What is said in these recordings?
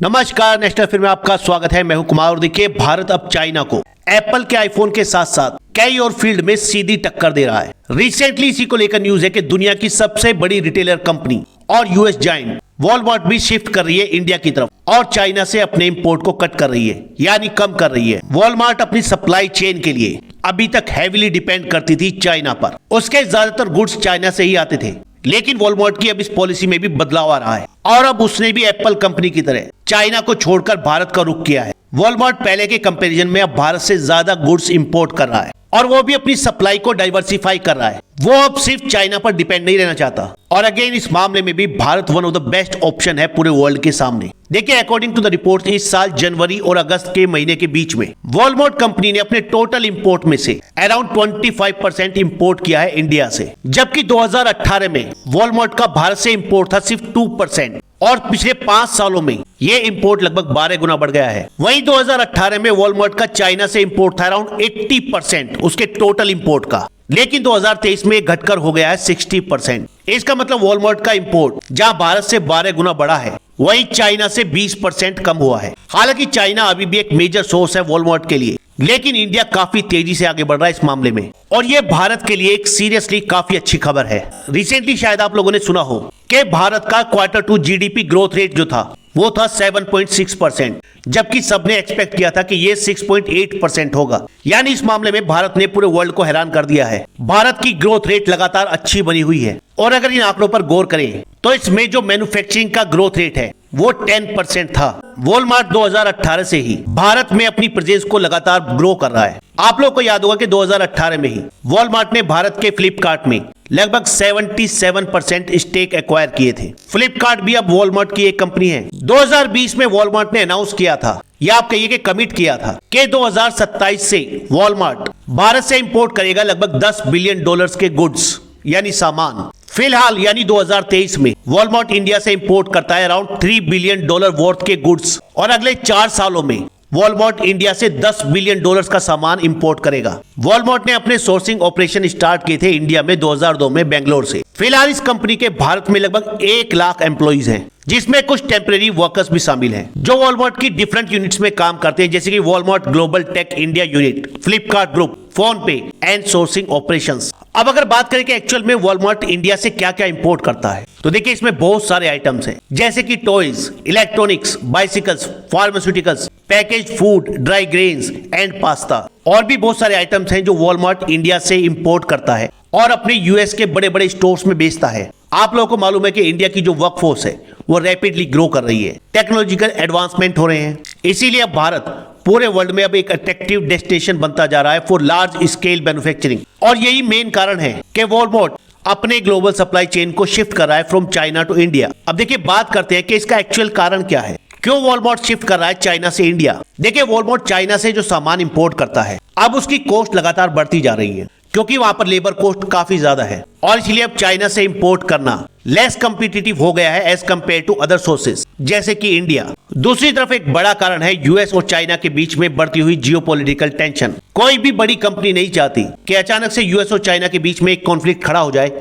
नमस्कार, national film में आपका स्वागत है। मैं हूं कुमार और देखिए, भारत अब चाइना को एप्पल के आईफोन के साथ साथ कई और फील्ड में सीधी टक्कर दे रहा है। रिसेंटली इसी को लेकर न्यूज है कि दुनिया की सबसे बड़ी रिटेलर कंपनी और यूएस जायंट वॉलमार्ट भी शिफ्ट कर रही है इंडिया की तरफ और चाइना से अपने इंपोर्ट को कट कर रही है, यानी कम कर रही है। वॉलमार्ट अपनी सप्लाई चेन के लिए अभी तक हैवीली डिपेंड करती थी चाइना पर। उसके ज्यादातर गुड्स चाइना से ही आते थे, लेकिन वॉलमार्ट की अब इस पॉलिसी में भी बदलाव आ रहा है और अब उसने भी एप्पल कंपनी की तरह चाइना को छोड़कर भारत का रुख किया है। वॉलमार्ट पहले के कंपैरिजन में अब भारत से ज्यादा गुड्स इंपोर्ट कर रहा है और वो भी अपनी सप्लाई को डाइवर्सिफाई कर रहा है। वो अब सिर्फ चाइना पर डिपेंड नहीं रहना चाहता और अगेन इस मामले में भी Bharat one of the best option है पूरे वर्ल्ड के सामने। देखिए, अकॉर्डिंग टू द रिपोर्ट इस साल जनवरी और अगस्त के महीने के बीच में वॉलमार्ट कंपनी ने अपने टोटल इंपोर्ट में से अराउंड 25% इंपोर्ट किया है इंडिया से, जबकि 2018 में वॉलमार्ट का भारत से इंपोर्ट था सिर्फ 2% और पिछले 5 सालों में ये इंपोर्ट लगभग 12 गुना बढ़ गया है। वहीं 2018 में वॉलमार्ट का चाइना से इंपोर्ट था अराउंड 80% उसके टोटल इंपोर्ट का, लेकिन 2023 में घटकर हो गया है 60%। इसका मतलब वॉलमार्ट का इंपोर्ट जहां भारत से 12 गुना बढ़ा है, वहीं चाइना से 20% कम हुआ है। हालांकि चाइना अभी भी एक मेजर सोर्स है वॉलमार्ट के लिए, लेकिन इंडिया काफी तेजी से आगे बढ़ रहा है इस मामले में और ये भारत के लिए एक सीरियसली काफी अच्छी खबर है। रिसेंटली शायद आप लोगों ने सुना हो कि भारत का Q2 जीडीपी ग्रोथ रेट जो था वो था 7.6%, जबकि सबने एक्सपेक्ट किया था कि ये 6.8% होगा। यानी इस मामले में भारत ने पूरे वर्ल्ड को हैरान कर दिया है। भारत की ग्रोथ रेट लगातार अच्छी बनी हुई है और अगर इन आंकड़ों पर गौर करें तो इसमें जो मैन्युफैक्चरिंग का ग्रोथ रेट है वो 10% था। वॉलमार्ट 2018 से ही भारत में अपनी प्रेजेंस को लगातार ग्रो कर रहा है। आप लोग को याद होगा कि 2018 में ही वॉलमार्ट ने भारत के फ्लिपकार्ट में लगभग 77% स्टेक एक्वायर किए थे। फ्लिपकार्ट भी अब वॉलमार्ट की एक कंपनी है। 2020 में वॉलमार्ट ने अनाउंस किया था, या आप कहिए कि कमिट किया था कि 2027 से वॉलमार्ट भारत से इंपोर्ट करेगा लगभग $10 बिलियन के गुड्स यानी सामान। फिलहाल यानी 2023 में वॉलमार्ट इंडिया से इंपोर्ट करता है अराउंड $3 बिलियन वर्थ के गुड्स और अगले 4 सालों में वॉलमार्ट इंडिया से $10 बिलियन का सामान इंपोर्ट करेगा। वॉलमार्ट ने अपने सोर्सिंग ऑपरेशन स्टार्ट किए थे इंडिया में 2002 में बेंगलोर से। फिलहाल इस कंपनी के भारत में लगभग 1 लाख एम्प्लॉइज हैं, जिसमें कुछ टेम्परेरी वर्कर्स भी शामिल हैं जो वॉलमार्ट की डिफरेंट यूनिट्स में काम करते हैं, जैसे कि Walmart global tech India unit, Flipkart group, phone पे एंड सोर्सिंग ऑपरेशंस। अब अगर बात करें कि एक्चुअल में वॉलमार्ट इंडिया से क्या क्या इंपोर्ट करता है, तो देखिए इसमें बहुत सारे आइटम्स हैं, जैसे कि toys, electronics, bicycles, pharmaceuticals, package food, dry grains and pasta और भी बहुत सारे आइटम्स हैं जो वॉलमार्ट इंडिया से इंपोर्ट करता है और अपने यूएस के बड़े बड़े स्टोर्स में बेचता है। आप लोगों को मालूम है कि इंडिया की जो वर्कफोर्स है वो रैपिडली ग्रो कर रही है, टेक्नोलॉजिकल एडवांसमेंट हो रहे हैं, इसीलिए अब भारत पूरे वर्ल्ड में अब एक अट्रैक्टिव डेस्टिनेशन बनता जा रहा है फॉर लार्ज स्केल मैन्युफैक्चरिंग। और यही मेन कारण है कि वॉलमार्ट अपने ग्लोबल सप्लाई चेन को शिफ्ट कर रहा है फ्रॉम चाइना टू इंडिया। अब देखिए, बात करते हैं कि इसका एक्चुअल कारण क्या है, क्यों वॉलमार्ट शिफ्ट कर रहा है चाइना से इंडिया। देखिए, वॉलमार्ट चाइना से जो सामान इंपोर्ट करता है अब उसकी कॉस्ट लगातार बढ़ती जा रही है, क्योंकि वहां पर लेबर कॉस्ट काफी ज्यादा है और इसलिए अब चाइना से इंपोर्ट करना लेस कम्पिटिटिव हो गया है as compare to other sources जैसे कि इंडिया। दूसरी तरफ एक बड़ा कारण है यूएस और चाइना के बीच में बढ़ती हुई जियोपॉलिटिकल टेंशन। कोई भी बड़ी कंपनी नहीं चाहती कि अचानक से यूएस और चाइना के बीच में एक कॉन्फ्लिक्ट खड़ा हो जाए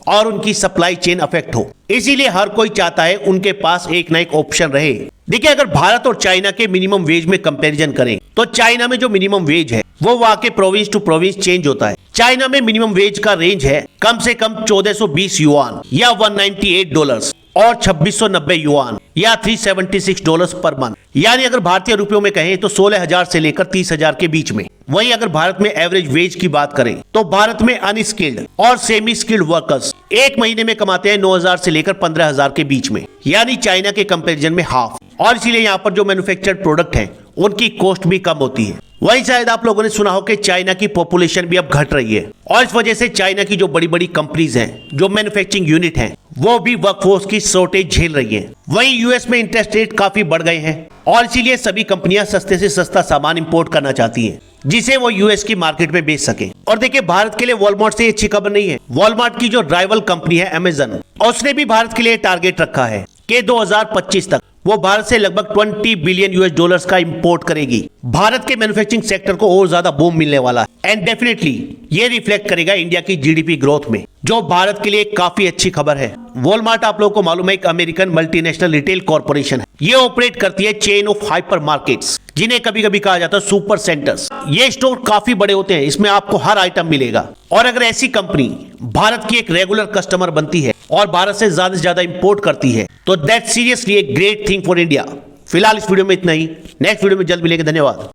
और उनकी सप्लाई चेन अफेक्ट हो, इसीलिए हर कोई चाहता है उनके पास एक ना एक ऑप्शन रहे। देखिए, अगर भारत और चाइना के मिनिमम वेज में कंपैरिजन करें तो चाइना में जो मिनिमम वेज है वो वहां के प्रोविंस टू प्रोविंस चेंज होता है। चाइना में मिनिमम वेज का रेंज है कम से कम 1420 युआन या $198 और 2690 युआन या $376 पर मंथ, यानी अगर भारतीय रुपयों में कहें तो 16,000 से लेकर 30,000 के बीच में। वहीं अगर भारत में एवरेज वेज की बात करें तो भारत में अनस्किल्ड और सेमी स्किल्ड वर्कर्स एक महीने में कमाते हैं 9,000 से लेकर 15,000 के बीच में, यानी चाइना के कंपैरिजन में हाफ। और इसीलिए यहाँ पर जो मैन्युफैक्चर्ड प्रोडक्ट हैं उनकी कॉस्ट भी कम होती है। वहीं शायद आप लोगों ने सुना हो कि चाइना की पॉपुलेशन भी अब घट रही है और इस वजह से चाइना की जो बड़ी बड़ी कंपनीज हैं, जो मैन्युफैक्चरिंग यूनिट हैं, वो भी वर्कफोर्स की शॉर्टेज झेल रही हैं। वहीं यूएस में इंटरेस्ट रेट काफी बढ़ गए हैं और इसीलिए सभी कंपनियां सस्ते से सस्ता सामान इंपोर्ट करना चाहती हैं, जिसे वो यूएस की मार्केट में बेच सके। और देखिए, भारत के लिए वॉलमार्ट से अच्छी खबर नहीं है। वॉलमार्ट की जो राइवल कंपनी है अमेजन, उसने भी भारत के लिए टारगेट रखा है कि 2025 तक वो भारत से लगभग $20 बिलियन का इंपोर्ट करेगी। भारत के मैन्युफैक्चरिंग सेक्टर को और ज्यादा बूम मिलने वाला है एंड डेफिनेटली ये रिफ्लेक्ट करेगा इंडिया की जीडीपी ग्रोथ में। जो भारत के लिए काफी अच्छी खबर है। वॉलमार्ट आप लोगों को मालूम है एक अमेरिकन मल्टीनेशनल रिटेल कॉर्पोरेशन है। ये ऑपरेट करती है चेन ऑफ हाइपर मार्केट्स, जिन्हें कभी कभी कहा जाता है सुपर सेंटर्स। ये स्टोर काफी बड़े होते हैं, इसमें आपको हर आइटम मिलेगा। और अगर ऐसी कंपनी भारत की एक रेगुलर कस्टमर बनती है और भारत से ज्यादा इंपोर्ट करती है तो that seriously a great thing for India. फिलहाल इस वीडियो में इतना ही, नेक्स्ट वीडियो में जल्द मिलेंगे। धन्यवाद।